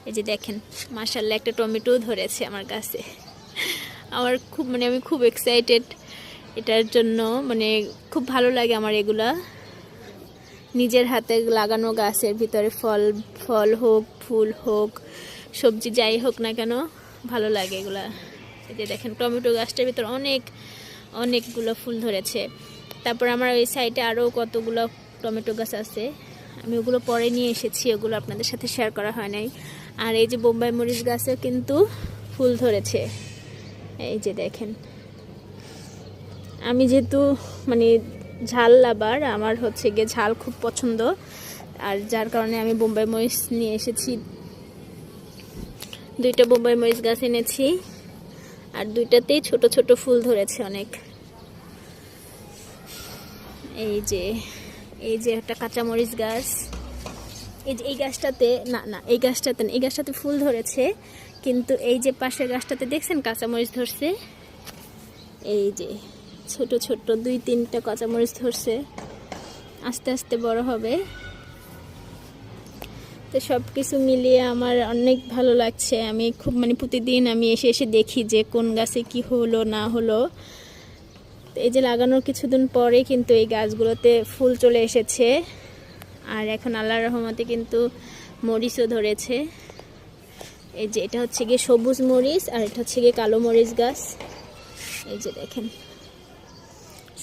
এই যে দেখেন মাশাআল্লাহ একটা টমেটো ধরেছে আমার গাছে। আমার খুব আমি খুব এক্সাইটেড এটার জন্য, খুব ভালো লাগে আমার এগুলা নিজের হাতে লাগানো গাছের ভিতরে ফল ফল হোক ফুল হোক সবজি যাই হোক না কেন ভালো লাগে এগুলা। এই যে দেখেন টমেটো গাছটার ভিতর অনেকগুলো ফুল ধরেছে। তারপর আমার ওই সাইডে আরও কতগুলো টমেটো গাছ আছে, আমি ওগুলো পরে নিয়ে এসেছি, ওগুলো আপনাদের সাথে শেয়ার করা হয় নাই। আর এই যে বোম্বাই মরিচ গাছেও কিন্তু ফুল ধরেছে। এই যে দেখেন, আমি যেহেতু ঝাল লাভার, আমার হচ্ছে গিয়ে ঝাল খুব পছন্দ, আর যার কারণে আমি বোম্বাই মরিচ নিয়ে এসেছি। 2টা বোম্বাই মরিচ গাছ এনেছি, আর 2টাতেই ছোট ছোট ফুল ধরেছে অনেক। এই যে একটা কাঁচামরিচ গাছ, এই গাছটাতে এই গাছটাতে ফুল ধরেছে, কিন্তু এই যে পাশের গাছটাতে দেখছেন কাঁচামরিচ ধরছে। এই যে ছোট ছোট 2-3টা কাঁচামরিচ ধরছে, আস্তে আস্তে বড় হবে। তো সব কিছু মিলিয়ে আমার অনেক ভালো লাগছে। আমি খুব প্রতিদিন আমি এসে দেখি যে কোন গাছে কি হলো না হলো। এই যে লাগানোর কিছুদিন পরে কিন্তু এই গাছগুলোতে ফুল চলে এসেছে, আর এখন আল্লাহর রহমতে কিন্তু মরিচও ধরেছে। এই যে এটা হচ্ছে গিয়ে সবুজ মরিচ, আর এটা হচ্ছে গিয়ে কালো মরিচ গাছ। এই যে দেখেন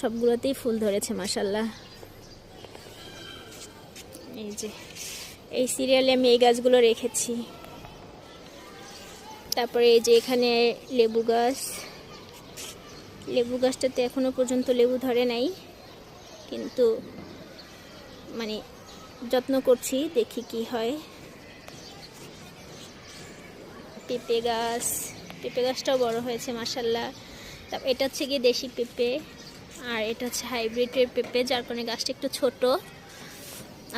সবগুলোতেই ফুল ধরেছে মাশাআল্লাহ। এই যে এই সিরিয়ালে আমি এই গাছগুলো রেখেছি। তারপরে এই যে এখানে লেবু গাছটাতে এখনো পর্যন্ত লেবু ধরে নাই, কিন্তু যত্ন করছি, দেখি কি হয়। পেঁপে গাছটাও বড় হয়েছে মাশাআল্লাহ। তারপর এটা হচ্ছে গিয়ে দেশি পেঁপে, আর এটা হচ্ছে হাইব্রিডের পেঁপে, যার কারণে গাছটা একটু ছোট,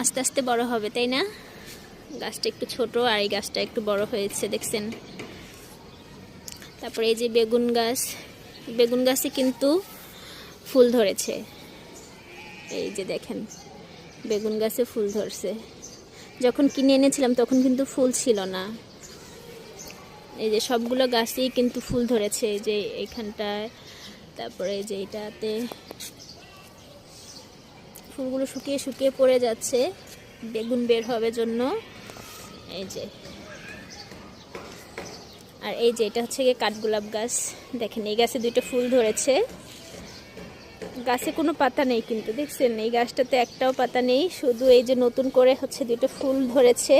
আস্তে আস্তে বড় হবে, তাই না? গাছটা একটু ছোট, আর এই গাছটা একটু বড় হয়েছে দেখছেন। তারপরে এই যে বেগুন গাছে কিন্তু ফুল ধরেছে। এই যে দেখেন বেগুন গাছে ফুল ধরছে। যখন কিনে এনেছিলাম তখন কিন্তু ফুল ছিল না। এই যে সবগুলো গাছেই কিন্তু ফুল ধরেছে, এই যে এইখানটায়, তারপরে এই যে এটাতে ফুলগুলো শুকিয়ে শুকিয়ে পড়ে যাচ্ছে বেগুন বের হবে জন্য। এই যে আর এই যে এটা হচ্ছে গিয়ে কাঠগোলাপ গাছ, দেখেন এই গাছে 2টা ফুল ধরেছে। গাছে কোনো পাতা নেই, কিন্তু দেখছেন এই গাছটাতে একটাও পাতা নেই, শুধু এই যে নতুন করে হচ্ছে 2টা ফুল ধরেছে।